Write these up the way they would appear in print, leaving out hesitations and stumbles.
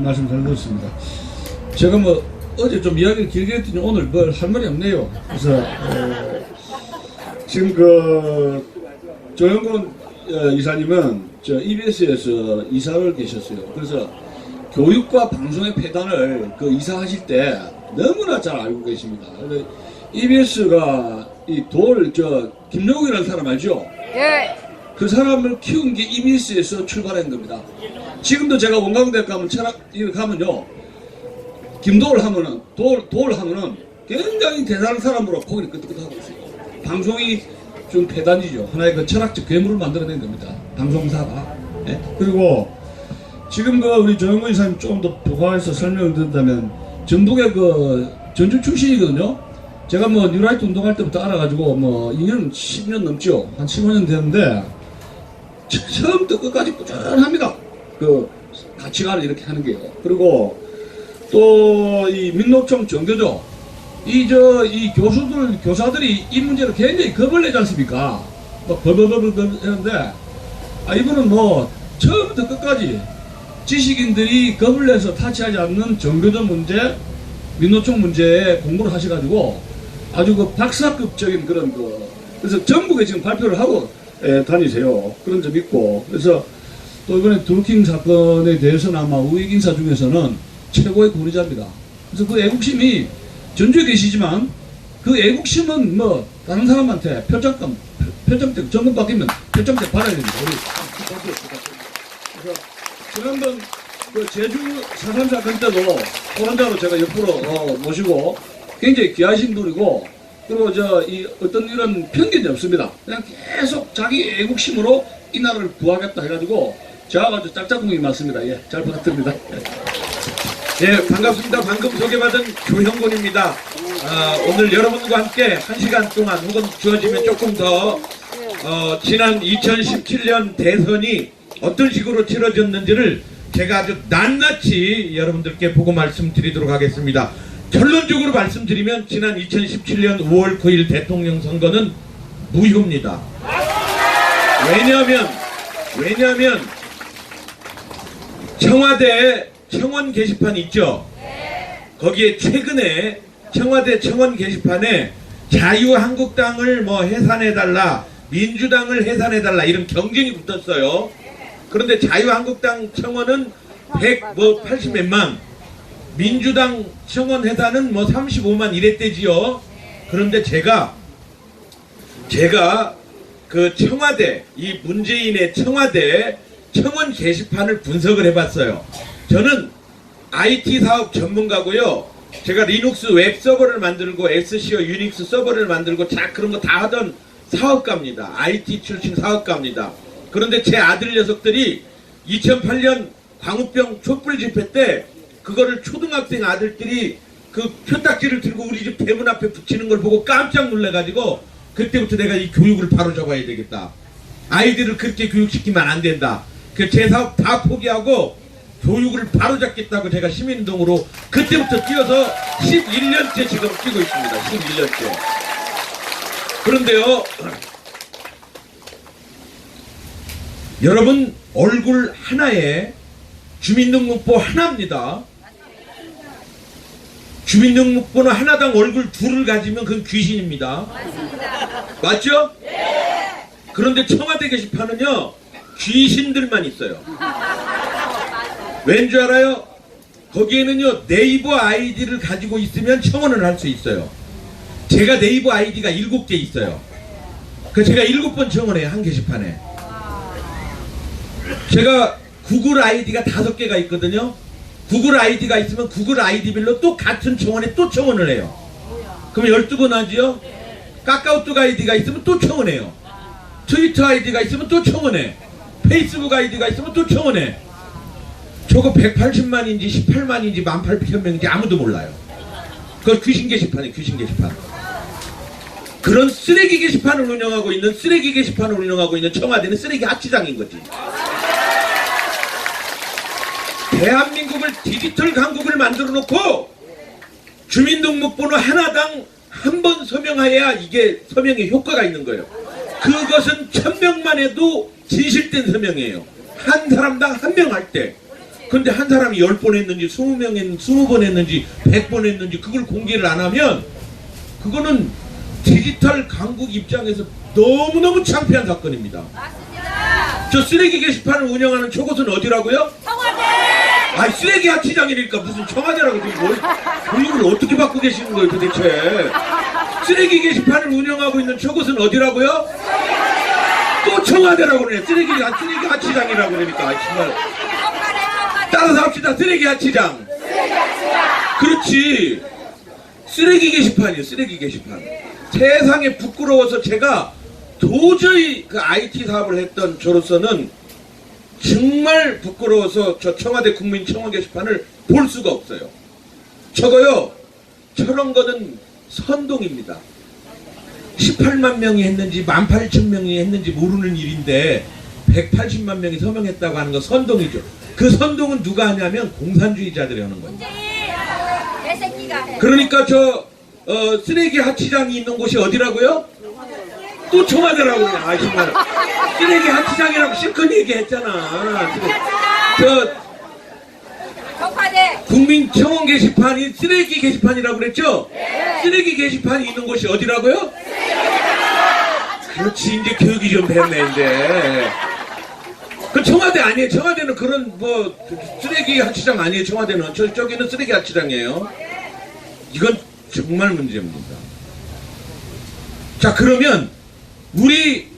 말씀 잘 들었습니다. 제가 뭐 어제 좀 이야기를 길게 했더니 오늘 뭘 할 말이 없네요. 그래서 지금 그 조영곤 이사님은 저 EBS에서 이사를 계셨어요. 그래서 교육과 방송의 폐단을 그 이사하실 때 너무나 잘 알고 계십니다. EBS가 이 김용욱이라는 사람 알죠? 예. 그 사람을 키운 게 EBS에서 출발한 겁니다. 지금도 제가 원광대학 가면 이렇게 가면요, 김도를 하면은 도를 하면은 굉장히 대단한 사람으로 거기를 끄떡끄떡하고 있어요. 방송이 좀 폐단이죠. 하나의 그 철학적 괴물을 만들어낸 겁니다. 방송사가. 예? 그리고 지금 그 우리 조영곤 이사님 조금 더 부가해서 설명을 드린다면 전북의 그 전주 출신이거든요. 제가 뭐 뉴라이트 운동할 때부터 알아가지고 뭐 2년 10년 넘죠. 한 15년 됐는데 처음부터 끝까지 꾸준합니다. 그 가치관을 이렇게 하는 게요. 그리고 또 이 민노총 정교조 이 교사들이 이 문제를 굉장히 겁을 내지 않습니까? 막 벌벌벌벌 하는데 이분은 뭐 처음부터 끝까지 지식인들이 겁을 내서 타치하지 않는 정교조 문제, 민노총 문제에 공부를 하셔가지고 아주 그 박사급적인 그런 그래서 전국에 지금 발표를 하고 다니세요. 그런 점 있고, 그래서 또 이번에 드루킹 사건에 대해서는 아마 우익 인사 중에서는 최고의 고리자입니다. 그래서 그 애국심이 전주에 계시지만 그 애국심은 뭐 다른 사람한테 표창대 정권 바뀌면 표창대 받아야 됩니다. 그래서 지난번 그 제주 4.3 사건 때도 토론자로 제가 옆으로 모시고 굉장히 귀하신 분이고, 그리고 어떤 이런 편견이 없습니다. 그냥 계속 자기 애국심으로 이 나라를 구하겠다 해가지고 저하고 아주 짝짝꿍이 맞습니다. 예, 잘 부탁드립니다. 예, 반갑습니다. 방금 소개받은 조형곤입니다. 오늘 여러분과 함께 1시간 동안 혹은 주어지면 조금 더 지난 2017년 대선이 어떤 식으로 치러졌는지를 제가 아주 낱낱이 여러분들께 보고 말씀드리도록 하겠습니다. 결론적으로 말씀드리면 지난 2017년 5월 9일 대통령 선거는 무효입니다. 왜냐하면 청와대 청원 게시판 있죠? 거기에 최근에 청와대 청원 게시판에 자유한국당을 뭐 해산해달라, 민주당을 해산해달라 이런 경쟁이 붙었어요. 그런데 자유한국당 청원은 180 몇만, 민주당 청원 해산은 뭐 35만 이랬대지요. 그런데 제가 그 청와대, 이 문재인의 청와대 청원 게시판을 분석을 해봤어요. 저는 IT 사업 전문가고요. 제가 리눅스 웹 서버를 만들고 SCO 유닉스 서버를 만들고 그런 거 다 하던 사업가입니다. IT 출신 사업가입니다. 그런데 제 아들 녀석들이 2008년 광우병 촛불 집회 때 그거를 초등학생 아들들이 그 표딱지를 들고 우리 집 대문 앞에 붙이는 걸 보고 깜짝 놀래가지고 그때부터 내가 이 교육을 바로 잡아야 되겠다. 아이들을 그렇게 교육시키면 안 된다. 그 제 사업 다 포기하고 교육을 바로 잡겠다고 제가 시민운동으로 그때부터 뛰어서 11년째 지금 뛰고 있습니다. 11년째. 그런데요, 여러분 얼굴 하나에 주민등록부 하나입니다. 주민등록번호 하나당 얼굴 둘을 가지면 그건 귀신입니다. 맞죠? 그런데 청와대 게시판은요 귀신들만 있어요. 왠 줄 알아요? 거기에는요 네이버 아이디를 가지고 있으면 청원을 할 수 있어요. 제가 네이버 아이디가 7개 있어요. 그 제가 7번 청원해요, 한 게시판에. 제가 구글 아이디가 5개가 있거든요. 구글 아이디가 있으면 구글 아이디별로 또 같은 청원에 또 청원을 해요. 그럼 12번 하지요? 카카오톡 아이디가 있으면 또 청원해요. 트위터 아이디가 있으면 또 청원해. 페이스북 아이디가 있으면 또 청원해. 저거 180만인지 18만인지 18,000명인지 아무도 몰라요. 그거 귀신 게시판이에요, 귀신 게시판. 그런 쓰레기 게시판을 운영하고 있는 청와대는 쓰레기 합치장인 거지. 대한민국을 디지털 강국을 만들어 놓고 주민등록번호 하나당 한 번 서명해야 이게 서명에 효과가 있는 거예요. 그것은 1000명만 해도 진실된 서명이에요. 한 사람당 한 명 할 때. 근데 한 사람이 10번 했는지 20번 했는지 100번 했는지 그걸 공개를 안 하면 그거는 디지털 강국 입장에서 너무너무 창피한 사건입니다. 맞습니다. 저 쓰레기 게시판을 운영하는 저곳은 어디라고요? 청와대. 아니 쓰레기 하치장이니까 무슨 청와대라고 지금 본인을 어떻게 받고 계시는 거예요 도대체. 쓰레기 게시판을 운영하고 있는 저곳은 어디라고요? 또 청와대라고 그러네. 쓰레기 하치장이라고 그러니까 정말. 따라서 합시다. 쓰레기 하치장. 그렇지. 쓰레기 게시판이에요. 쓰레기 게시판. 세상에 부끄러워서 제가 도저히 그 IT 사업을 했던 저로서는 정말 부끄러워서 저 청와대 국민청원 게시판을 볼 수가 없어요. 저거요. 저런 거는 선동입니다. 18만 명이 했는지 18,000명이 했는지 모르는 일인데 180만 명이 서명했다고 하는 거 선동이죠. 그 선동은 누가 하냐면 공산주의자들이 하는 거예요. 내 새끼가 해. 그러니까 쓰레기 하치장이 있는 곳이 어디라고요? 또 청와대라고 그래. 아 정말 쓰레기 하치장이라고 실컷 얘기했잖아. 청와대. 국민청원 게시판이 쓰레기 게시판이라고 그랬죠? 네. 쓰레기 게시판이 있는 곳이 어디라고요? 그렇지. 이제 교육이 좀 됐네 이제. 그 청와대 아니에요. 청와대는 그런 뭐 쓰레기 하치장 아니에요. 청와대는 저기는 쓰레기 하치장이에요. 이건 정말 문제입니다. 자 그러면 우리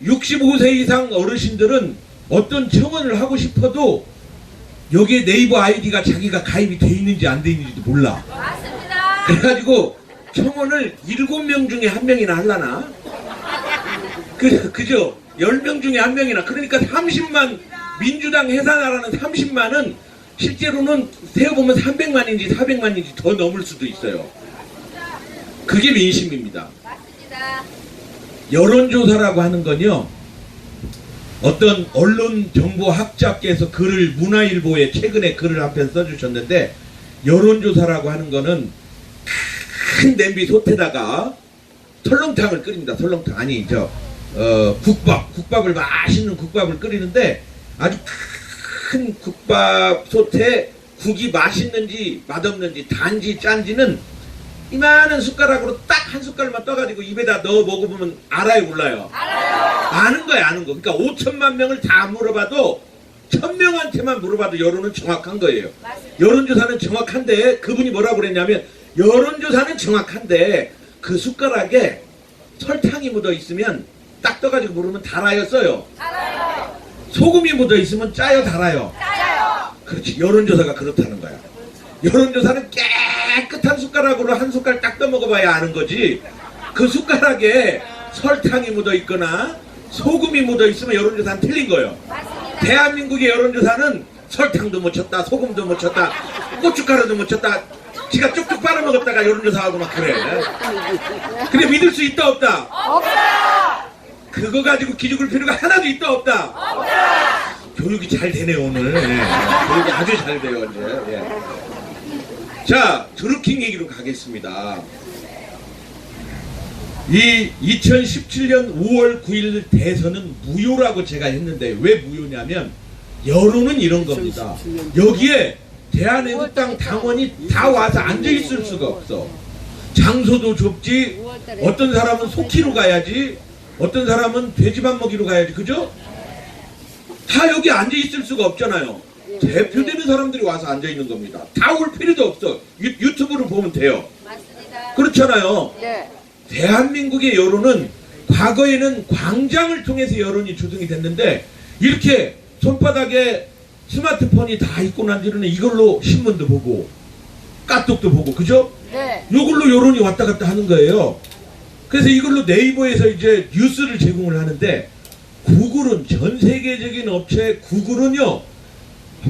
65세 이상 어르신들은 어떤 청원을 하고 싶어도 여기에 네이버 아이디가 자기가 가입이 돼 있는지 안 돼 있는지도 몰라. 맞습니다. 그래가지고 청원을 7명 중에 1명이나 하려나? 그죠? 10명 중에 1명이나. 그러니까 30만, 민주당 해산하라는 30만은 실제로는 세어보면 300만인지 400만인지 더 넘을 수도 있어요. 그게 민심입니다. 맞습니다. 여론조사라고 하는 건요, 어떤 언론정보학자께서 글을, 문화일보에 최근에 글을 한 편 써주셨는데, 여론조사라고 하는 거는 큰 냄비 솥에다가 설렁탕을 끓입니다. 설렁탕. 아니, 국밥을 맛있는 국밥을 끓이는데, 아주 큰 국밥 솥에 국이 맛있는지 맛없는지 단지 짠지는 이만한 숟가락으로 딱 한 숟갈만 떠가지고 입에다 넣어 먹어보면 알아요, 몰라요? 알아요. 아는 거야, 아는 거. 그러니까 5천만 명을 다 물어봐도 1,000명한테만 물어봐도 여론은 정확한 거예요. 맞습니다. 여론조사는 정확한데 그분이 뭐라고 그랬냐면 여론조사는 정확한데 그 숟가락에 설탕이 묻어 있으면 딱 떠가지고 물으면 달아요, 써요? 알아요. 소금이 묻어 있으면 짜요, 달아요? 짜요. 그렇지. 여론조사가 그렇다는 거야. 여론조사는 깨끗한 숟가락으로 한 숟갈 딱 떠먹어봐야 아는 거지. 그 숟가락에 설탕이 묻어 있거나 소금이 묻어 있으면 여론조사는 틀린 거예요. 맞습니다. 대한민국의 여론조사는 설탕도 못 쳤다, 소금도 못 쳤다, 고춧가루도 못 쳤다, 지가 쭉쭉 빨아먹었다가 여론조사하고 막 그래. 근데 믿을 수 있다, 없다? 없어요. 그거 가지고 기죽을 필요가 하나도 있다, 없다? 없어요. 교육이 잘 되네요, 오늘. 예. 교육이 아주 잘 돼요, 이제. 예. 자, 드루킹 얘기로 가겠습니다. 이 2017년 5월 9일 대선은 무효라고 제가 했는데 왜 무효냐면 여론은 이런 겁니다. 여기에 대한애국당 당원이 다 와서 앉아있을 수가 없어. 장소도 좁지, 어떤 사람은 소키로 가야지, 어떤 사람은 돼지밥 먹이러 가야지, 그죠? 다 여기 앉아있을 수가 없잖아요. 대표되는 사람들이 와서 앉아있는 겁니다. 다 올 필요도 없어. 유튜브를 보면 돼요. 맞습니다. 그렇잖아요. 네. 대한민국의 여론은 과거에는 광장을 통해서 여론이 조성이 됐는데 이렇게 손바닥에 스마트폰이 다 있고 난 뒤로는 이걸로 신문도 보고 까똑도 보고, 그죠? 네. 이걸로 여론이 왔다 갔다 하는 거예요. 그래서 이걸로 네이버에서 이제 뉴스를 제공을 하는데 구글은, 전 세계적인 업체 구글은요,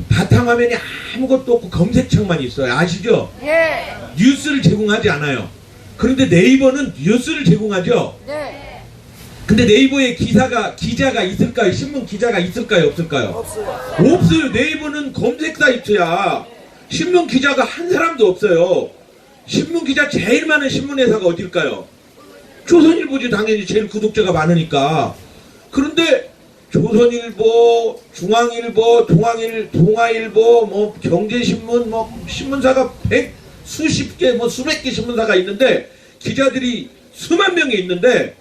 바탕화면이 아무것도 없고 검색창만 있어요. 아시죠? 예. 뉴스를 제공하지 않아요. 그런데 네이버는 뉴스를 제공하죠. 네. 근데 네이버에 기자가 있을까요? 신문 기자가 있을까요? 없을까요? 없어요. 없어요. 네이버는 검색 사이트야. 신문 기자가 한 사람도 없어요. 신문 기자 제일 많은 신문 회사가 어딜까요? 조선일보지, 당연히 제일 구독자가 많으니까. 그런데 조선일보, 중앙일보, 동아일보, 뭐 경제신문, 뭐 신문사가 수십 개, 뭐 수백 개 신문사가 있는데 기자들이 수만 명이 있는데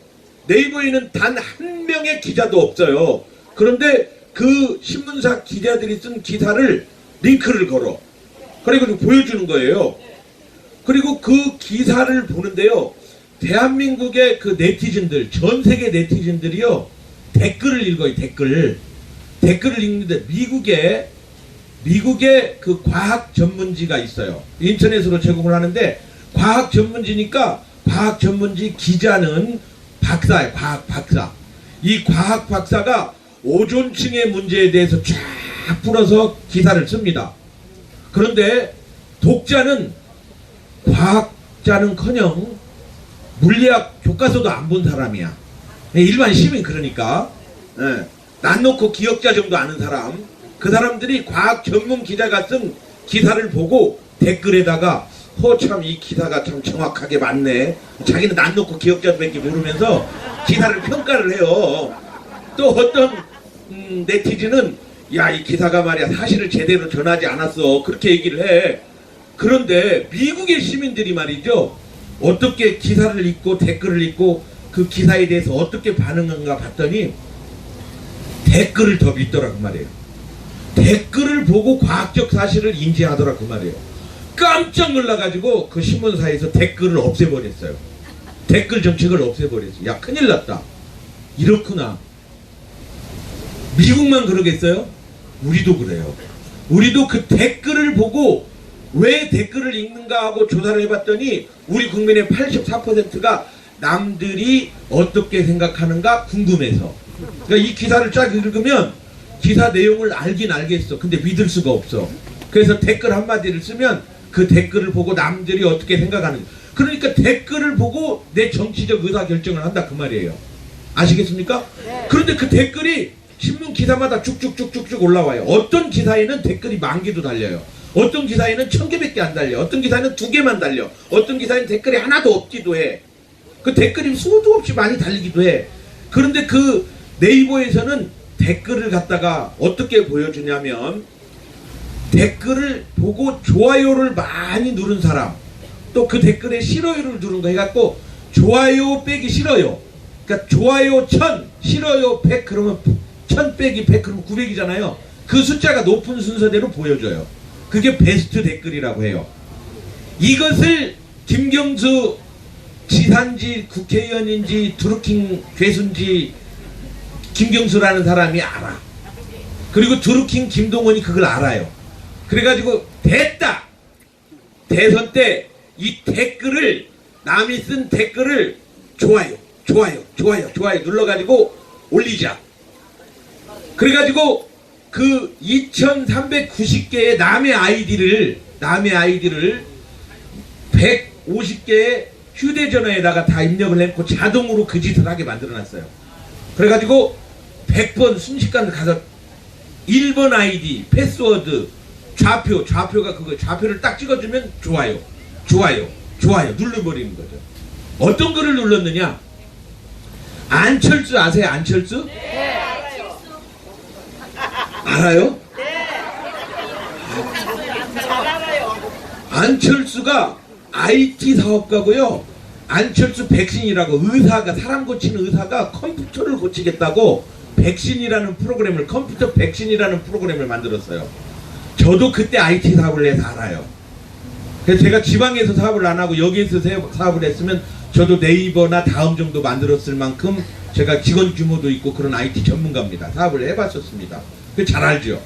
네이버에는 단 한 명의 기자도 없어요. 그런데 그 신문사 기자들이 쓴 기사를 링크를 걸어. 그리고 보여주는 거예요. 그리고 그 기사를 보는데요. 대한민국의 그 네티즌들, 전 세계 네티즌들이요. 댓글을 읽어요. 댓글을 읽는데 미국의 그 과학 전문지가 있어요. 인터넷으로 제공을 하는데 과학 전문지니까 과학 전문지 기자는 박사예요. 과학 박사. 이 과학 박사가 오존층의 문제에 대해서 쫙 풀어서 기사를 씁니다. 그런데 독자는 과학자는커녕 물리학 교과서도 안 본 사람이야. 일반 시민 그러니까 난 놓고 기억자 정도 아는 사람, 그 사람들이 과학 전문 기자가 쓴 기사를 보고 댓글에다가 참 이 기사가 참 정확하게 맞네. 자기는 난 놓고 기억자밖에 모르면서 기사를 평가를 해요. 또 어떤 네티즌은 야, 이 기사가 말이야 사실을 제대로 전하지 않았어. 그렇게 얘기를 해. 그런데 미국의 시민들이 말이죠. 어떻게 기사를 읽고 댓글을 읽고 그 기사에 대해서 어떻게 반응한가 봤더니 댓글을 더 믿더라고 말이에요. 댓글을 보고 과학적 사실을 인지하더라고 말이에요. 깜짝 놀라가지고 그 신문사에서 댓글을 없애버렸어요. 댓글 정책을 없애버렸어요. 야, 큰일 났다. 이렇구나. 미국만 그러겠어요? 우리도 그래요. 우리도 그 댓글을 보고 왜 댓글을 읽는가 하고 조사를 해봤더니 우리 국민의 84%가 남들이 어떻게 생각하는가 궁금해서. 그러니까 이 기사를 쫙 읽으면 기사 내용을 알긴 알겠어. 근데 믿을 수가 없어. 그래서 댓글 한마디를 쓰면 그 댓글을 보고 남들이 어떻게 생각하는가. 그러니까 댓글을 보고 내 정치적 의사결정을 한다 그 말이에요. 아시겠습니까? 그런데 그 댓글이 신문 기사마다 쭉쭉쭉쭉쭉 올라와요. 어떤 기사에는 댓글이 10,000개도 달려요. 어떤 기사에는 1,000개밖에 안 달려. 어떤 기사에는 2개만 달려. 어떤 기사에는 댓글이 하나도 없기도 해. 그 댓글이 수도 없이 많이 달리기도 해. 그런데 그 네이버에서는 댓글을 갖다가 어떻게 보여주냐면 댓글을 보고 좋아요를 많이 누른 사람, 또 그 댓글에 싫어요를 누른 거 해갖고 좋아요 빼기 싫어요. 그러니까 좋아요 1000, 싫어요 100 그러면 1000 빼기 100 그러면 900이잖아요. 그 숫자가 높은 순서대로 보여줘요. 그게 베스트 댓글이라고 해요. 이것을 김경수 지사인지 국회의원인지 드루킹 괴수인지 김경수라는 사람이 알아. 그리고 드루킹 김동원이 그걸 알아요. 그래가지고 됐다. 대선 때 이 댓글을 남이 쓴 댓글을 좋아요 눌러가지고 올리자. 그래가지고 그 2390개의 남의 아이디를 150개의 휴대전화에다가 다 입력을 해놓고 자동으로 그 짓을 하게 만들어놨어요. 그래가지고 100번 순식간에 가서 1번 아이디 패스워드 좌표가 그거 좌표를 딱 찍어주면 좋아요 눌러버리는 거죠. 어떤 글을 눌렀느냐? 안철수 아세요? 안철수? 네, 알아요. 알아요? 잘 알아요. 안철수가 IT 사업가고요. 안철수 백신이라고 의사가 사람 고치는 의사가 컴퓨터를 고치겠다고 백신이라는 프로그램을 컴퓨터 백신이라는 프로그램을 만들었어요. 저도 그때 IT 사업을 해서 알아요. 그래서 제가 지방에서 사업을 안 하고 여기에서 사업을 했으면 저도 네이버나 다음 정도 만들었을 만큼 제가 직원 규모도 있고 그런 IT 전문가입니다. 사업을 해봤었습니다. 잘 알죠.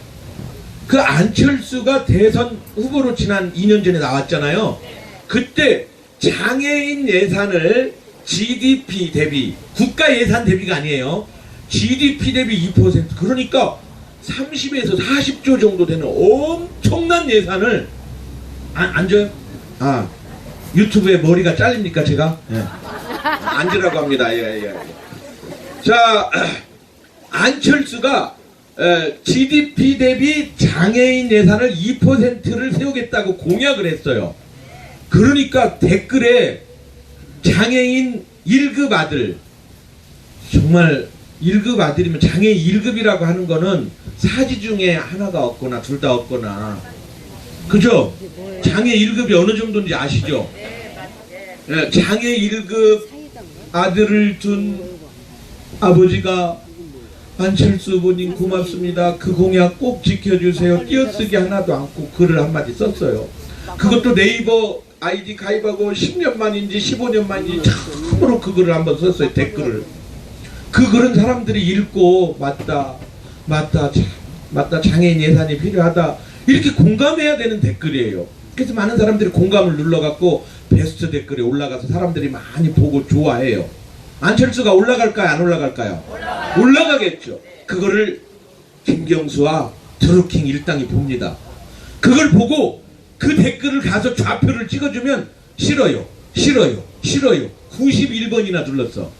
그 안철수가 대선 후보로 지난 2년 전에 나왔잖아요. 그때 장애인 예산을 GDP 대비, 국가 예산 대비가 아니에요. GDP 대비 2%, 그러니까 30에서 40조 정도 되는 엄청난 예산을 앉아요? 유튜브에 머리가 잘립니까 제가? 예. 앉으라고 합니다. 예. 자, 안철수가 GDP 대비 장애인 예산을 2%를 세우겠다고 공약을 했어요. 그러니까 댓글에 장애인 1급 아들, 정말 1급 아들이면 장애 1급이라고 하는 거는 사지 중에 하나가 없거나 둘 다 없거나, 그죠? 장애 1급이 어느 정도인지 아시죠? 예, 장애 1급 아들을 둔 아버지가 안철수 후보님 고맙습니다. 그 공약 꼭 지켜주세요. 띄어쓰기 하나도 않고 글을 한마디 썼어요. 그것도 네이버 아이디 가입하고 10년 만인지 15년 만인지 처음으로 그 글을 한번 썼어요. 댓글을. 그 글은 사람들이 읽고 맞다 장애인 예산이 필요하다 이렇게 공감해야 되는 댓글이에요. 그래서 많은 사람들이 공감을 눌러갖고 베스트 댓글에 올라가서 사람들이 많이 보고 좋아해요. 안철수가 올라갈까요? 안 올라갈까요? 올라가겠죠. 그거를 김경수와 드루킹 일당이 봅니다. 그걸 보고 그 댓글을 가서 좌표를 찍어주면 싫어요 91번이나 눌렀어.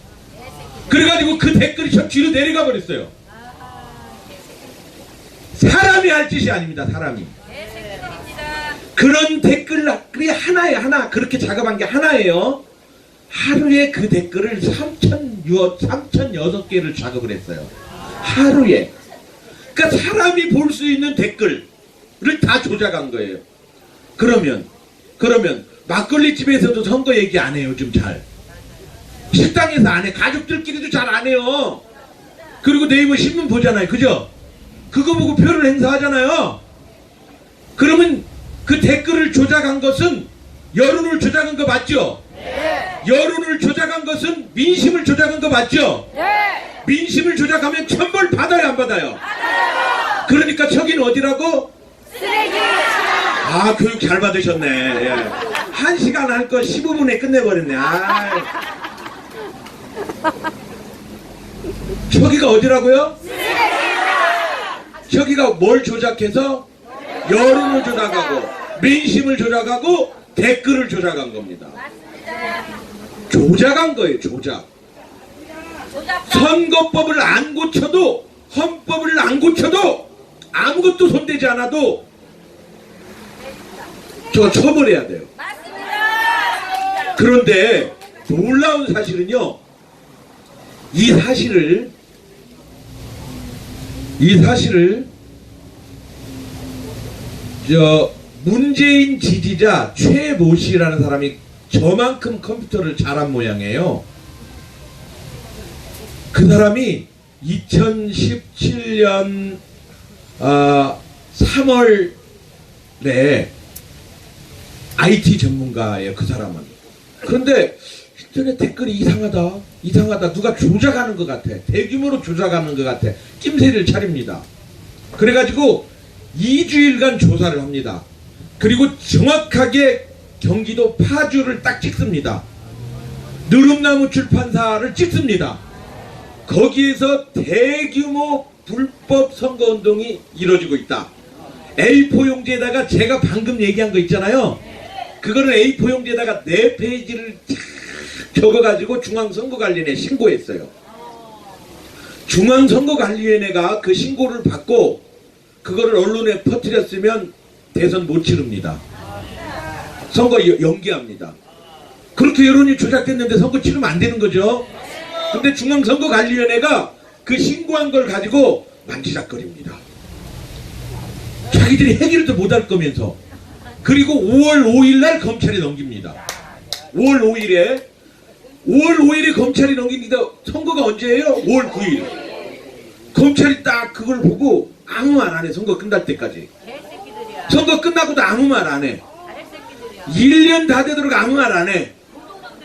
그래가지고 그 댓글이 저 뒤로 내려가 버렸어요. 사람이 할 짓이 아닙니다. 사람이. 그런 댓글이 하나 그렇게 작업한 게 하나예요. 하루에 그 댓글을 3,006개를 작업을 했어요. 하루에. 그러니까 사람이 볼 수 있는 댓글을 다 조작한 거예요. 그러면 막걸리 집에서도 선거 얘기 안 해요. 좀 잘. 식당에서 안 해. 가족들끼리도 잘 안 해요. 그리고 네이버 신문 보잖아요. 그죠? 그거 보고 표를 행사하잖아요. 그러면 그 댓글을 조작한 것은 여론을 조작한 거 맞죠? 네. 여론을 조작한 것은 민심을 조작한 거 맞죠? 네. 민심을 조작하면 천벌 받아요, 안 받아요? 받아요. 그러니까 저기는 어디라고? 쓰레기. 아, 교육 잘 받으셨네. 예. 1시간 할 거 15분에 끝내버렸네. 저기가 어디라고요? 저기가 뭘 조작해서 여론을 조작하고 민심을 조작하고 댓글을 조작한 겁니다. 조작한 거예요. 조작. 선거법을 안 고쳐도, 헌법을 안 고쳐도, 아무것도 손대지 않아도 저거 처벌해야 돼요. 그런데 놀라운 사실은요, 이 사실을 문재인 지지자 최모 씨라는 사람이 저만큼 컴퓨터를 잘한 모양이에요. 그 사람이 2017년 3월에 IT 전문가예요. 그 사람은. 그런데 인터넷 댓글이 이상하다 누가 조작하는 것 같아. 대규모로 조작하는 것 같아. 낌새를 차립니다. 그래가지고 2주일간 조사를 합니다. 그리고 정확하게 경기도 파주를 딱 찍습니다. 느릅나무 출판사를 찍습니다. 거기에서 대규모 불법 선거운동이 이루어지고 있다. A4 용지에다가 제가 방금 얘기한 거 있잖아요. 그거를 A4 용지에다가 4페이지를 적어가지고 중앙선거관리위원회에 신고했어요. 중앙선거관리위원회가 그 신고를 받고 그거를 언론에 퍼뜨렸으면 대선 못 치릅니다. 선거 연기합니다. 그렇게 여론이 조작됐는데 선거 치르면 안 되는 거죠. 근데 중앙선거관리위원회가 그 신고한 걸 가지고 만지작거립니다. 자기들이 해결도 못할 거면서. 그리고 5월 5일 날 검찰에 넘깁니다. 5월 5일에 검찰이 넘깁니다. 선거가 언제예요? 5월 9일. 검찰이 딱 그걸 보고 아무 말 안 해. 선거 끝날 때까지. 선거 끝나고도 아무 말 안 해. 1년 다 되도록 아무 말 안 해.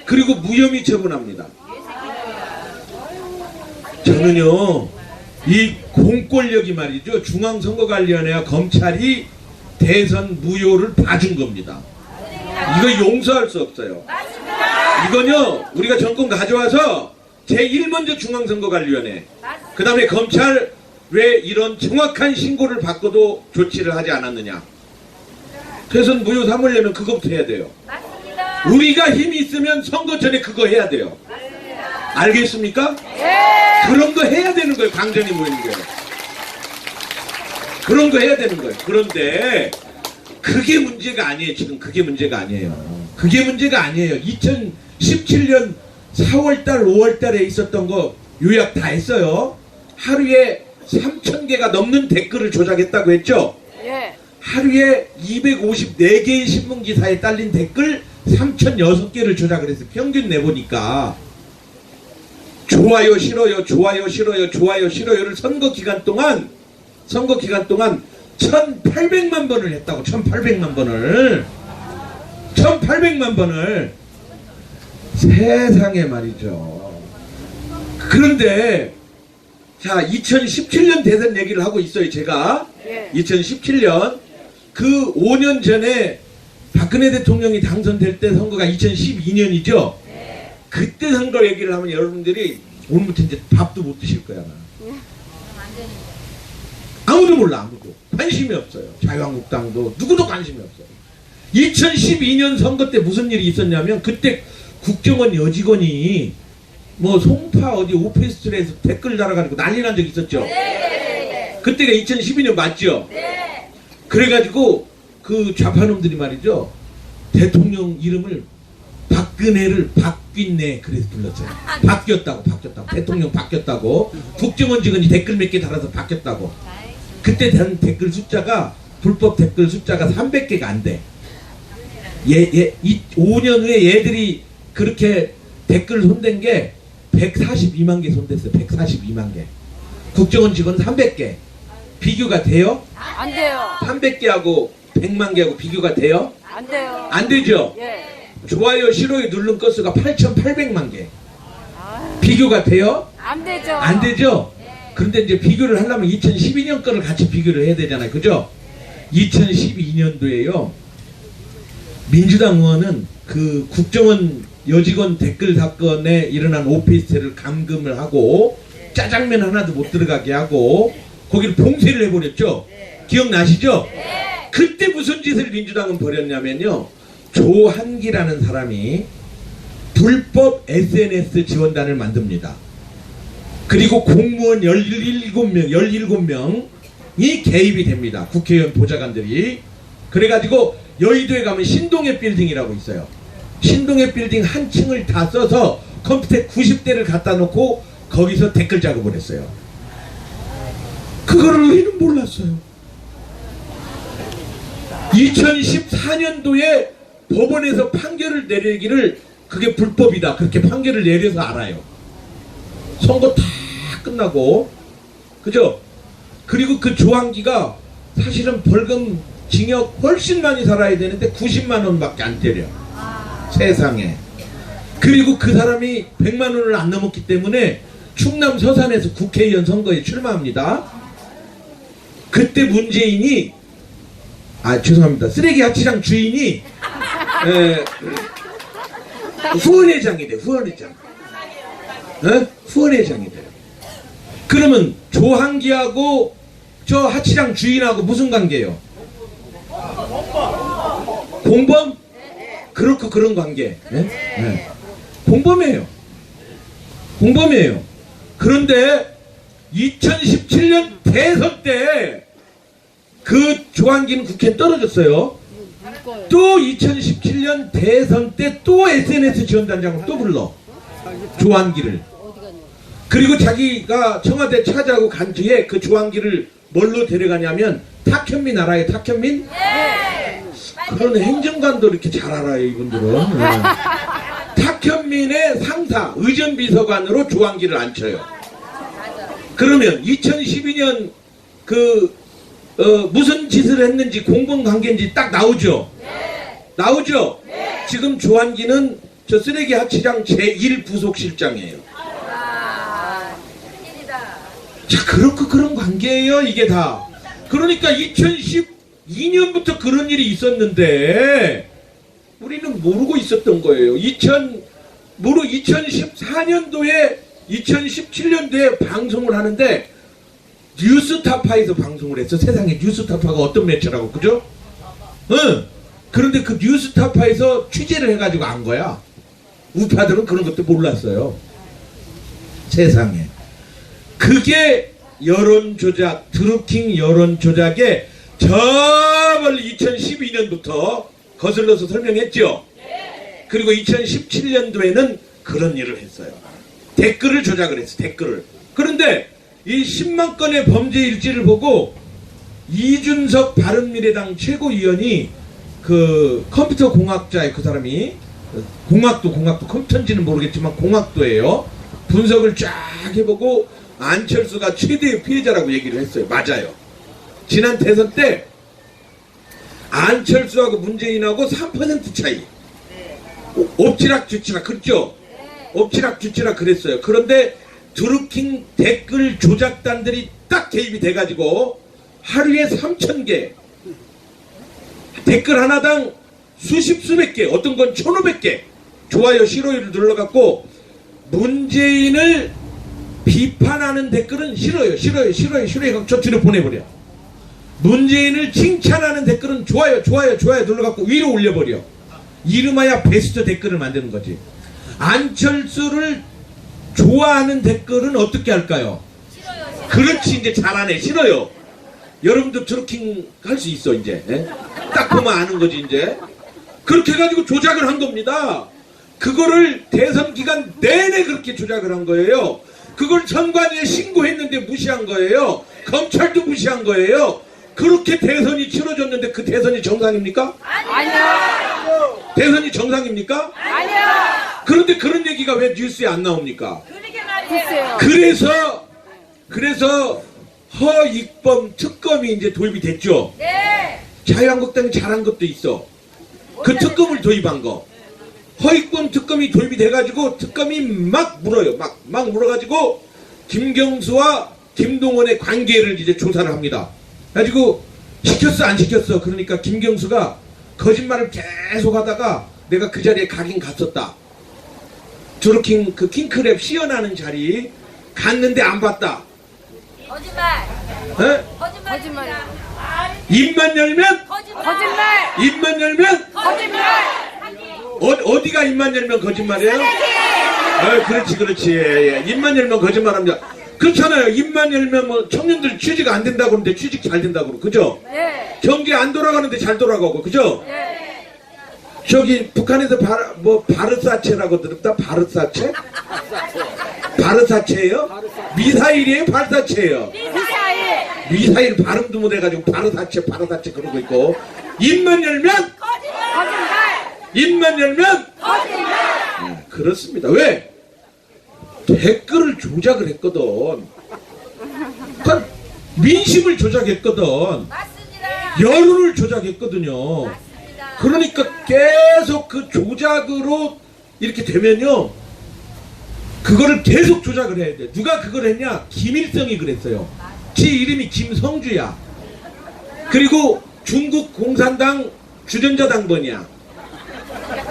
그리고 무혐의 처분합니다. 저는요, 이 공권력이 말이죠. 중앙선거관리위원회와 검찰이 대선 무효를 봐준 겁니다. 이거 용서할 수 없어요. 이건요, 우리가 정권 가져와서 제1먼저 중앙선거관리위원회, 그 다음에 검찰 왜 이런 정확한 신고를 받고도 조치를 하지 않았느냐. 대선 무효 삼으려면 그것부터 해야 돼요. 우리가 힘이 있으면 선거 전에 그거 해야 돼요. 알겠습니까? 그런 거 해야 되는 거예요. 강전이 모이는 거예요. 그런 거 해야 되는 거예요. 그런데 그게 문제가 아니에요. 지금 그게 문제가 아니에요. 그게 문제가 아니에요. 2017년 4월달 5월달에 있었던 거 요약 다 했어요. 하루에 3,000개가 넘는 댓글을 조작했다고 했죠. 예. 하루에 254개의 신문기사에 딸린 댓글 3,006개를 조작을 해서 평균 내보니까 좋아요 싫어요 좋아요 싫어요 좋아요 싫어요를 선거 기간 동안 1,800만 번을 했다고. 1,800만 번을 세상에 말이죠. 그런데 자 2017년 대선 얘기를 하고 있어요. 제가 예. 2017년 그 5년 전에 박근혜 대통령이 당선될 때 선거가 2012년이죠. 그때 선거 얘기를 하면 여러분들이 오늘부터 이제 밥도 못 드실 거야. 아무도 몰라. 아무도 관심이 없어요. 자유한국당도 누구도 관심이 없어요. 2012년 선거 때 무슨 일이 있었냐면 그때 국정원 여직원이 뭐 송파 어디 오피스텔에서 댓글 달아가지고 난리 난 적 있었죠. 그때가 2012년 맞죠. 그래가지고 그 좌파놈들이 말이죠, 대통령 이름을 박근혜를 박균네 그래서 불렀어요. 바뀌었다고 대통령 바뀌었다고. 국정원 직원이 댓글 몇 개 달아서 바뀌었다고. 그때 단 댓글 숫자가 불법 댓글 숫자가 300개가 안 돼. 5년 후에 얘들이 그렇게 댓글 손댄 게 142만 개 손댔어요. 142만 개. 국정원 직원 300개. 비교가 돼요? 안 돼요. 300개하고 100만 개하고 비교가 돼요? 안 돼요. 안 되죠? 예. 좋아요, 싫어요 누른 건수가 8,800만 개. 비교가 돼요? 안 되죠. 안 되죠? 그런데 이제 비교를 하려면 2012년 거를 같이 비교를 해야 되잖아요. 그죠? 2012년도에요. 민주당 의원은 그 국정원 여직원 댓글 사건에 일어난 오피스텔을 감금을 하고 짜장면 하나도 못 들어가게 하고 거기를 봉쇄를 해버렸죠. 기억나시죠? 그때 무슨 짓을 민주당은 벌였냐면요, 조한기라는 사람이 불법 SNS 지원단을 만듭니다. 그리고 공무원 17명이 개입이 됩니다. 국회의원 보좌관들이. 그래가지고 여의도에 가면 신동엽 빌딩이라고 있어요. 신동엽 빌딩 한 층을 다 써서 컴퓨터 90대를 갖다 놓고 거기서 댓글 작업을 했어요. 그거를 우리는 몰랐어요. 2014년도에 법원에서 판결을 내리기를 그게 불법이다 그렇게 판결을 내려서 알아요. 선거 다 끝나고. 그죠? 그리고 그 조한기가 사실은 벌금 징역 훨씬 많이 살아야 되는데 90만 원밖에 안 때려. 세상에. 그리고 그 사람이 100만 원을 안 넘었기 때문에 충남 서산에서 국회의원 선거에 출마합니다. 그때 문재인이 죄송합니다. 쓰레기 아치장 주인이 후원회장이 돼. 후원회장. 후원회장이 돼요. 그러면 조한기하고 저 하치장 주인하고 무슨 관계예요? 공범? 그렇고 그런 관계. 네? 공범이에요. 공범이에요. 그런데 2017년 대선 때 그 조한기는 국회에 떨어졌어요. 또 2017년 대선 때 또 SNS 지원단장을 또 불러. 조한기를. 그리고 자기가 청와대 차지하고 간 뒤에 그 조한기를 뭘로 데려가냐면 탁현민 알아요? 탁현민? 그런 행정관도 이렇게 잘 알아요 이분들은. 탁현민의 상사 의전비서관으로 조한기를 앉혀요. 그러면 2012년 무슨 짓을 했는지 공범관계인지 딱 나오죠? 나오죠? 지금 조한기는 저 쓰레기 하치장 제1부속실장이에요. 자, 그렇고 그런 관계예요 이게 다. 그러니까 2012년부터 그런 일이 있었는데 우리는 모르고 있었던 거예요. 2014년도에 2017년도에 방송을 하는데 뉴스타파에서 방송을 했어. 세상에 뉴스타파가 어떤 매체라고. 그죠? 응. 그런데 그 뉴스타파에서 취재를 해가지고 안 거야. 우파들은 그런 것도 몰랐어요. 세상에. 그게 여론조작, 드루킹 여론조작에 저 멀리 2012년부터 거슬러서 설명했죠. 그리고 2017년도에는 그런 일을 했어요. 댓글을 조작을 했어. 댓글을. 그런데 이 10만 건의 범죄 일지를 보고 이준석 바른미래당 최고위원이 그 컴퓨터 공학자의 그 사람이 공학도 컴퓨터인지는 모르겠지만 공학도예요. 분석을 쫙 해보고 안철수가 최대의 피해자라고 얘기를 했어요. 맞아요. 지난 대선 때 안철수하고 문재인하고 3% 차이. 엎치락뒤치락 그렇죠? 엎치락뒤치락 그랬어요. 그런데 드루킹 댓글 조작단들이 딱 개입이 돼가지고 하루에 3,000개 댓글 하나당 수십 개 어떤 건 1,500개 좋아요 싫어요를 눌러갖고 문재인을 비판하는 댓글은 싫어요 저 뒤로 보내버려. 문재인을 칭찬하는 댓글은 좋아요 눌러갖고 위로 올려버려. 이름하여 베스트 댓글을 만드는 거지. 안철수를 좋아하는 댓글은 어떻게 할까요? 그렇지, 이제 잘하네. 싫어요. 여러분도 드루킹 할 수 있어 이제. 예? 딱 보면 아는 거지 이제. 그렇게 해가지고 조작을 한 겁니다. 그거를 대선 기간 내내 그렇게 조작을 한 거예요. 그걸 선관위에 신고했는데 무시한 거예요. 검찰도 무시한 거예요. 그렇게 대선이 치러졌는데 그 대선이 정상입니까? 아니요. 대선이 정상입니까? 아니요. 그런데 그런 얘기가 왜 뉴스에 안 나옵니까? 그러게 말이에요. 그래서 허익범 특검이 이제 도입이 됐죠. 네. 자유한국당이 잘한 것도 있어. 그 특검을 도입한 거. 허익범 특검이 도입이 돼가지고 특검이 막 물어요. 막 물어가지고 김경수와 김동원의 관계를 이제 조사를 합니다. 그래가지고 시켰어 안 시켰어. 그러니까 김경수가 거짓말을 계속 하다가 내가 그 자리에 가긴 갔었다. 드루킹 그 킹크랩 시연하는 자리 갔는데 안 봤다. 거짓말. 에? 거짓말. 입만 열면 거짓말. 입만 열면 거짓말. 어디가 입만 열면 거짓말이에요? 그렇지. 예. 입만 열면 거짓말합니다. 그렇잖아요. 입만 열면 뭐 청년들 취직 안 된다고 그러는데 취직 잘 된다고 그러고 그죠? 네. 경기 안 돌아가는데 잘 돌아가고 그죠? 네. 저기 북한에서 바르사체라고 들었다. 바르사체? 바르사체예요? 미사일이에요? 발사체예요? 미사일 발음도 못해가지고 바르사체 그러고 있고. 입만 열면 거짓말. 입만 열면 거짓말. 그렇습니다. 왜? 댓글을 조작을 했거든. 그러니까 민심을 조작했거든. 맞습니다. 여론을 조작했거든요. 맞습니다. 그러니까 계속 그 조작으로 이렇게 되면요. 그거를 계속 조작을 해야 돼. 누가 그걸 했냐? 김일성이 그랬어요. 지 이름이 김성주야. 그리고 중국 공산당 주전자 당번이야.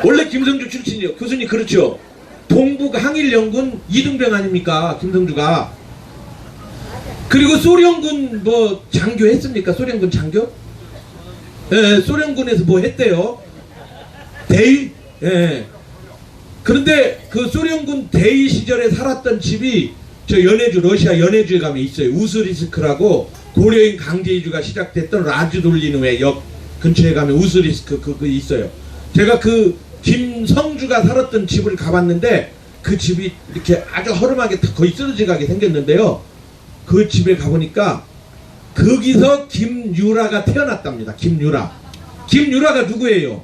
원래 김성주 출신이요. 교수님 그렇죠. 동북 항일연군 이등병 아닙니까? 김성주가. 그리고 소련군 뭐 장교 했습니까? 소련군 장교? 예, 소련군에서 뭐 했대요. 대위? 예. 그런데 그 소련군 대위 시절에 살았던 집이 저 연해주, 러시아 연해주에 가면 있어요. 우스리스크라고 고려인 강제 이주가 시작됐던 라주돌리누의 역 근처에 가면 우스리스크 그거 있어요. 제가 그 김성주가 살았던 집을 가봤는데 그 집이 이렇게 아주 허름하게 거의 쓰러져 가게 생겼는데요. 그 집에 가보니까 거기서 김유라가 태어났답니다. 김유라가 누구예요?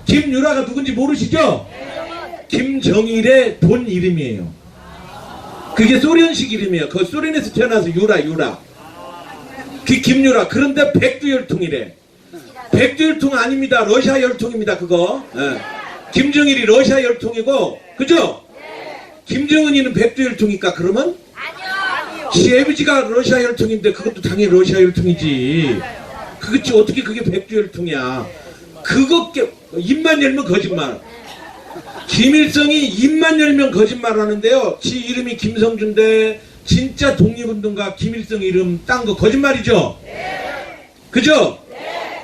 김유라가 누군지 모르시죠? 김정일의 본 이름이에요. 그게 소련식 이름이에요. 그 소련에서 태어나서 유라. 그 김유라. 그런데 백두혈통이래. 백두혈통 아닙니다. 러시아 혈통입니다. 그거. 예. 김정일이 러시아 혈통이고, 그죠? 김정은이는 백두혈통이니까 그러면? 아니요. 지 아버지가 러시아 혈통인데 그것도 당연히 러시아 혈통이지. 그렇지 어떻게 그게 백두혈통이야? 그거 입만 열면 거짓말. 김일성이 입만 열면 거짓말 하는데요. 지 이름이 김성주인데 진짜 독립운동가 김일성 이름 딴 거 거짓말이죠? 그죠?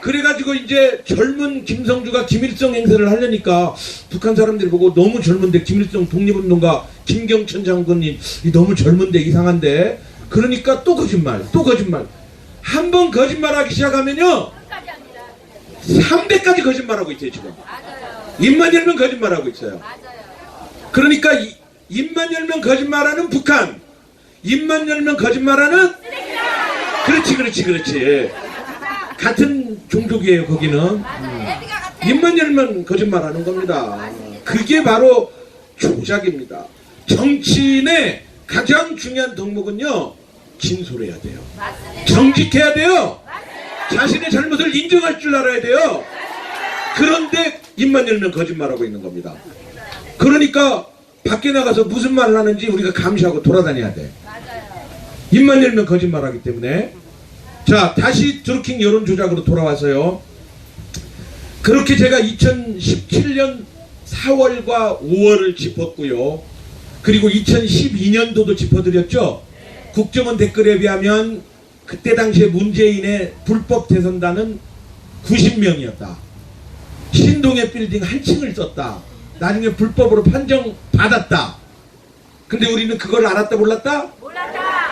그래가지고 이제 젊은 김성주가 김일성 행세를 하려니까 북한 사람들이 보고 너무 젊은데 김일성 독립운동가 김경천 장군이 너무 젊은데 이상한데 그러니까 또 거짓말 한 번 거짓말하기 시작하면요 300까지 거짓말하고 있어요 지금. 입만 열면 거짓말하고 있어요. 그러니까 입만 열면 거짓말하는 북한, 입만 열면 거짓말하는 그렇지. 같은 종족이에요. 거기는 애비가 같아. 입만 열면 거짓말하는 겁니다. 그게 바로 조작입니다. 정치인의 가장 중요한 덕목은요, 진솔해야 돼요. 맞습니다. 정직해야 돼요. 맞습니다. 자신의 잘못을 인정할 줄 알아야 돼요. 그런데 입만 열면 거짓말하고 있는 겁니다. 그러니까 밖에 나가서 무슨 말을 하는지 우리가 감시하고 돌아다녀야 돼. 맞아요. 입만 열면 거짓말하기 때문에. 자, 다시 드루킹 여론 조작으로 돌아와서요. 그렇게 제가 2017년 4월과 5월을 짚었고요. 그리고 2012년도도 짚어드렸죠. 국정원 댓글에 비하면 그때 당시에 문재인의 불법 대선단은 90명이었다. 신동의 빌딩 한 층을 썼다. 나중에 불법으로 판정받았다. 근데 우리는 그걸 알았다 몰랐다?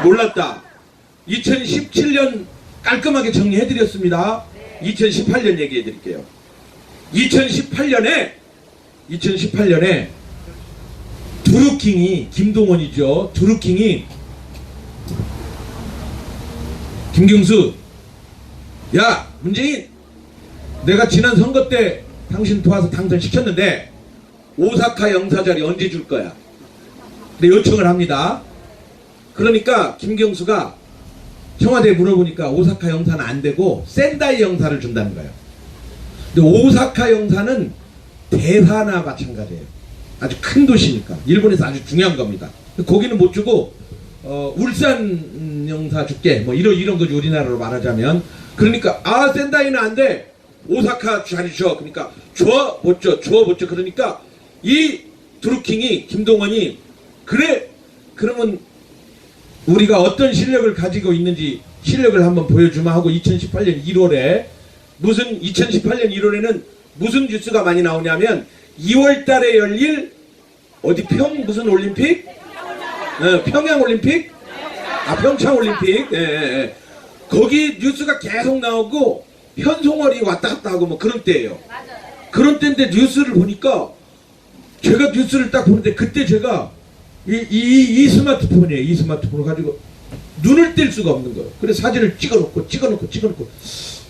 몰랐다. 2017년 깔끔하게 정리해드렸습니다. 2018년 얘기해드릴게요. 2018년에 드루킹이, 김동원이죠. 드루킹이 김경수, 야 문재인, 내가 지난 선거 때 당신 도와서 당선시켰는데 오사카 영사 자리 언제 줄 거야? 네, 요청을 합니다. 그러니까 김경수가 청와대에 물어보니까 오사카 영사는 안 되고 센다이 영사를 준다는 거예요. 근데 오사카 영사는 대사나 마찬가지예요. 아주 큰 도시니까 일본에서 아주 중요한 겁니다. 거기는 못 주고 울산 영사 줄게 뭐 이런 거지 우리나라로 말하자면. 그러니까 센다이는 안 돼, 오사카 자리 줘. 그러니까 줘 못 줘. 그러니까 이 드루킹이, 김동원이, 그래 그러면 우리가 어떤 실력을 가지고 있는지 실력을 한번 보여주마 하고 2018년 1월에 무슨 뉴스가 많이 나오냐면 2월 달에 열릴 어디 무슨 올림픽? 평양 올림픽? 평창 올림픽. 예. 거기 뉴스가 계속 나오고 현송월이 왔다 갔다 하고 뭐 그런 때예요. 그런 때인데 뉴스를 보니까 제가 뉴스를 딱 보는데 그때 제가 이 스마트폰이에요. 이 스마트폰을 가지고 눈을 뗄 수가 없는 거예요. 그래서 사진을 찍어놓고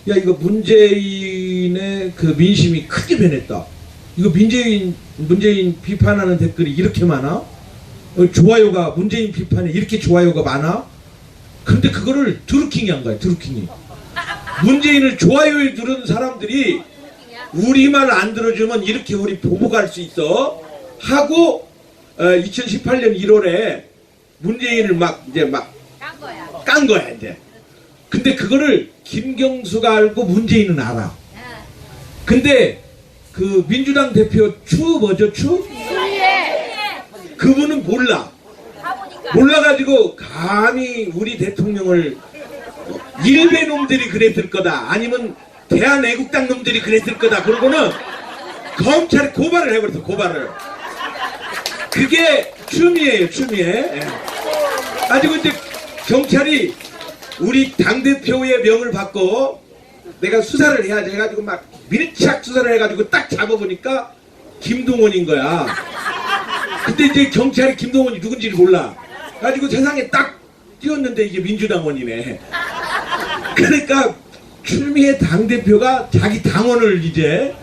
야, 이거 문재인의 그 민심이 크게 변했다. 이거 문재인 비판하는 댓글이 이렇게 많아? 좋아요가, 문재인 비판에 이렇게 좋아요가 많아? 근데 그거를 드루킹이 한 거야. 드루킹이 문재인을 좋아요에 누른 사람들이 우리 말 안 들어주면 이렇게 우리 보복할 수 있어 하고 2018년 1월에 문재인을 깐 거야 이제. 근데 그거를 김경수가 알고 문재인은 알아. 근데 그 민주당 대표 추 그분은 몰라가지고 감히 우리 대통령을 일베 놈들이 그랬을 거다, 아니면 대한애국당 놈들이 그랬을 거다, 그러고는 검찰에 고발을 해버렸어. 고발을. 그게 추미애예요. 추미애. 가지고 이제 경찰이 우리 당대표의 명을 받고 내가 수사를 해야지 해가지고 막 밀착 수사를 해가지고 딱 잡아보니까 김동원인 거야. 근데 이제 경찰이 김동원이 누군지를 몰라. 가지고 세상에 딱 띄웠는데 이게 민주당원이네. 그러니까 추미애 당대표가 자기 당원을 이제,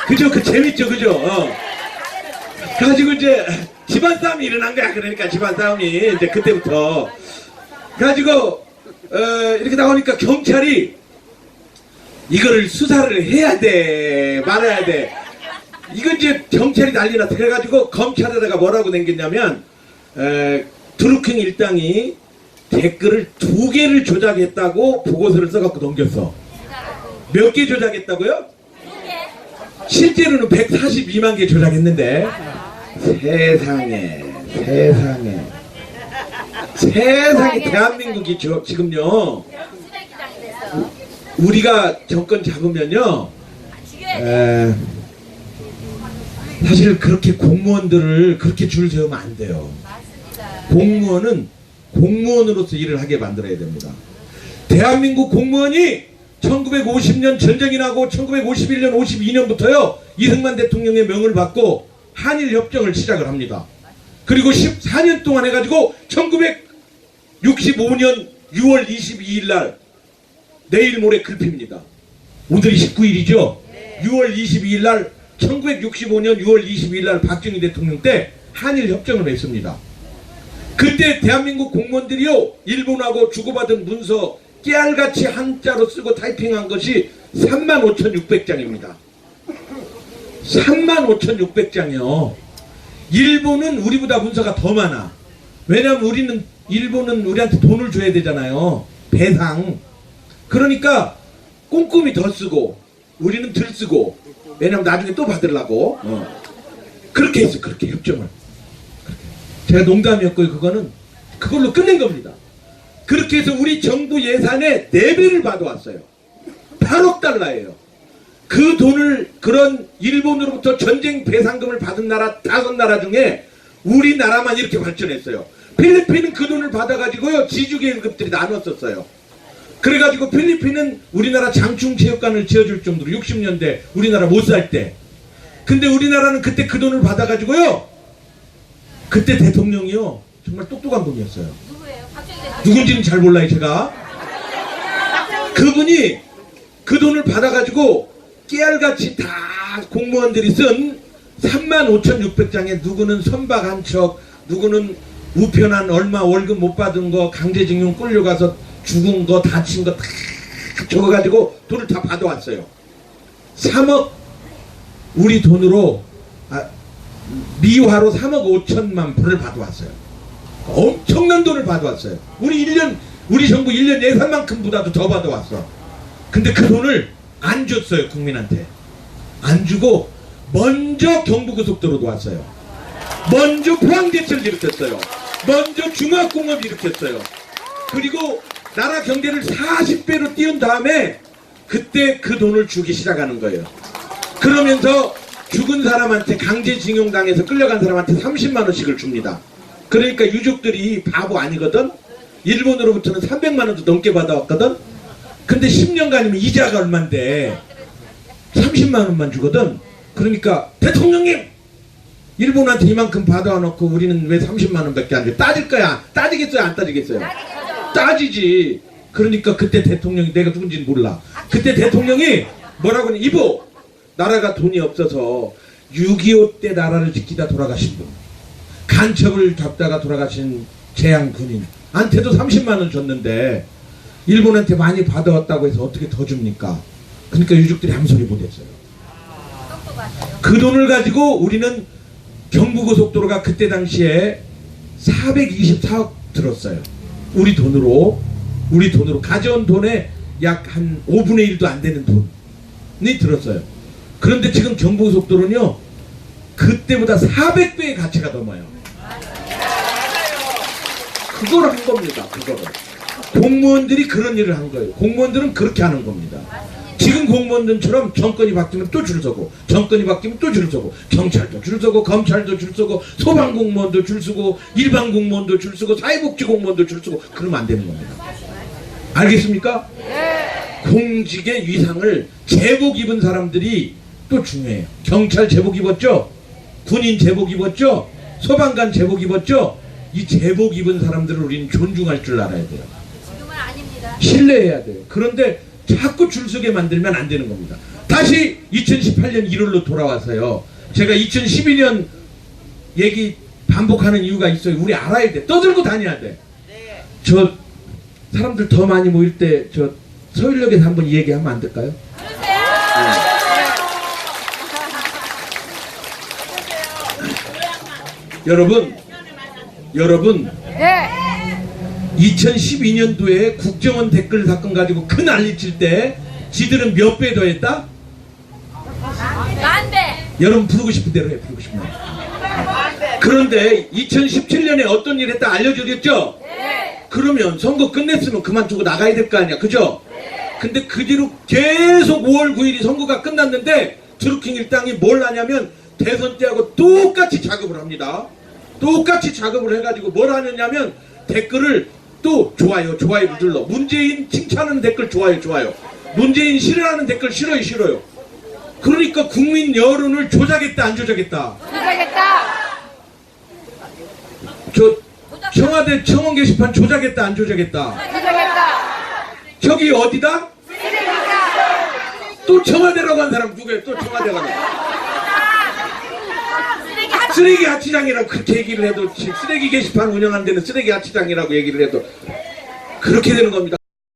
그죠? 그 재밌죠? 그죠? 가지고 이제 집안 싸움이 일어난 거야. 그러니까 집안 싸움이 이제 그때부터 가지고 이렇게 나오니까 경찰이 이거를 수사를 해야 돼, 말아야 돼. 이거 이제 경찰이 난리났다. 그래가지고 검찰에다가 뭐라고 남겼냐면 드루킹 일당이 댓글을 2개를 조작했다고 보고서를 써갖고 넘겼어. 몇 개 조작했다고요? 실제로는 142만 개 조작했는데. 세상에 대한민국이 지금요, 우리가 정권 잡으면요, 사실 그렇게 공무원들을 그렇게 줄 세우면 안 돼요. 공무원은 공무원으로서 일을 하게 만들어야 됩니다. 대한민국 공무원이 1950년 전쟁이 나고 1951년 52년부터요 이승만 대통령의 명을 받고 한일 협정을 시작을 합니다. 그리고 14년 동안 해가지고 1965년 6월 22일 날 내일 모레 글핍니다. 오늘이 19일이죠. 6월 22일 날 1965년 6월 22일 날 박정희 대통령 때 한일 협정을 맺습니다. 그때 대한민국 공무원들이요 일본하고 주고받은 문서 깨알같이 한자로 쓰고 타이핑한 것이 35,600장입니다. 35,600장이요. 일본은 우리보다 문서가 더 많아. 왜냐면 일본은 우리한테 돈을 줘야 되잖아요. 배상. 그러니까 꼼꼼히 더 쓰고 우리는 덜 쓰고, 왜냐면 나중에 또 받으려고. 그렇게 했어. 그렇게 협정을. 제가 농담이었고요. 그걸로 끝낸 겁니다. 그렇게 해서 우리 정부 예산의 4배를 받아왔어요. 8억 달러예요. 그 돈을 그런 일본으로부터 전쟁 배상금을 받은 나라 5나라 중에 우리나라만 이렇게 발전했어요. 필리핀은 그 돈을 받아가지고요 지주계급들이 나눴었어요. 그래가지고 필리핀은 우리나라 장충체육관을 지어줄 정도로 60년대 우리나라 못 살 때. 근데 우리나라는 그때 그 돈을 받아가지고요 그때 대통령이요 정말 똑똑한 분이었어요. 누구예요? 박정희 대통령. 누군지는 잘 몰라요 제가. 그분이 그 돈을 받아가지고 깨알같이 다 공무원들이 쓴 35,600장에 누구는 선박 한 척, 누구는 우편한 얼마 월급 못 받은 거, 강제징용 끌려가서 죽은 거, 다친 거 다 적어가지고 돈을 다 받아왔어요. 3억 우리 돈으로 미화로 3억 5천만 불을 받아왔어요. 엄청난 돈을 받아왔어요. 우리 정부 1년 예산만큼보다도 더 받아왔어. 근데 그 돈을 안 줬어요. 국민한테 안 주고 먼저 경부고속도로 놓았어요. 먼저 포항제철 일으켰어요. 먼저 중화공업 일으켰어요. 그리고 나라 경제를 40배로 띄운 다음에 그때 그 돈을 주기 시작하는 거예요. 그러면서 죽은 사람한테 강제징용 당해서 끌려간 사람한테 30만 원씩을 줍니다. 그러니까 유족들이 바보 아니거든. 일본으로부터는 300만 원도 넘게 받아왔거든. 근데 10년간이면 이자가 얼만데 30만 원만 주거든. 그러니까 대통령님 일본한테 이만큼 받아와 놓고 우리는 왜 30만 원밖에 안 줘? 따질 거야? 따지겠어요? 안 따지겠어요? 따지지. 그러니까 그때 대통령이, 내가 누군지는 몰라, 그때 대통령이 뭐라고 하니, 이보 나라가 돈이 없어서 6.25 때 나라를 지키다 돌아가신 분, 간첩을 잡다가 돌아가신 재향 군인한테도 30만 원 줬는데 일본한테 많이 받아왔다고 해서 어떻게 더 줍니까? 그러니까 유족들이 아무 소리 못했어요. 그 돈을 가지고 우리는 경부고속도로가 그때 당시에 424억 들었어요. 우리 돈으로 가져온 돈의 약 한 5분의 1도 안 되는 돈이 들었어요. 그런데 지금 경부고속도로는요 그때보다 400배의 가치가 넘어요. 그걸 한 겁니다. 그거를 공무원들이 그런 일을 한 거예요. 공무원들은 그렇게 하는 겁니다. 지금 공무원들처럼 정권이 바뀌면 또 줄 서고, 정권이 바뀌면 또 줄 서고, 경찰도 줄 서고, 검찰도 줄 서고, 소방공무원도 줄 서고, 일반 공무원도 줄 서고, 사회복지 공무원도 줄 서고, 그러면 안 되는 겁니다. 알겠습니까? 공직의 위상을 제복 입은 사람들이 또 중요해요. 경찰 제복 입었죠? 군인 제복 입었죠? 소방관 제복 입었죠? 이 제복 입은 사람들을 우리는 존중할 줄 알아야 돼요. 지금은 아닙니다. 신뢰해야 돼요. 그런데 자꾸 줄 서게 만들면 안 되는 겁니다. 다시 2018년 1월로 돌아와서요. 제가 2012년 얘기 반복하는 이유가 있어요. 우리 알아야 돼. 떠들고 다녀야 돼. 저 사람들 더 많이 모일 때 저 서울역에서 한번 이 얘기하면 안 될까요? 여러분 2012년도에 국정원 댓글 사건 가지고 큰 난리 칠 때 지들은 몇 배 더 했다? 만 배. 여러분 부르고 싶은 대로 해. 부르고 싶은 대로. 그런데 2017년에 어떤 일 했다 알려주겠죠? 그러면 선거 끝냈으면 그만두고 나가야 될 거 아니야. 그죠? 근데 그 뒤로 계속 5월 9일이 선거가 끝났는데 드루킹 일당이 뭘 하냐면 대선 때하고 똑같이 작업을 합니다. 똑같이 작업을 해가지고 뭘 하느냐면 댓글을 또 좋아요를 눌러. 문재인 칭찬하는 댓글 좋아요. 문재인 싫어하는 댓글 싫어요. 그러니까 국민 여론을 조작했다 안 조작했다? 조작했다. 저 청와대 청원 게시판 조작했다 안 조작했다? 조작했다. 저기 어디다? 쓰레기다. 또 청와대라고 한 사람 누구예요? 또 청와대가 쓰레기 쓰레기 하치장이라고 그렇게 얘기를 해도 쓰레기 게시판 운영하는 데는 쓰레기 하치장이라고 얘기를 해도 그렇게 되는 겁니다.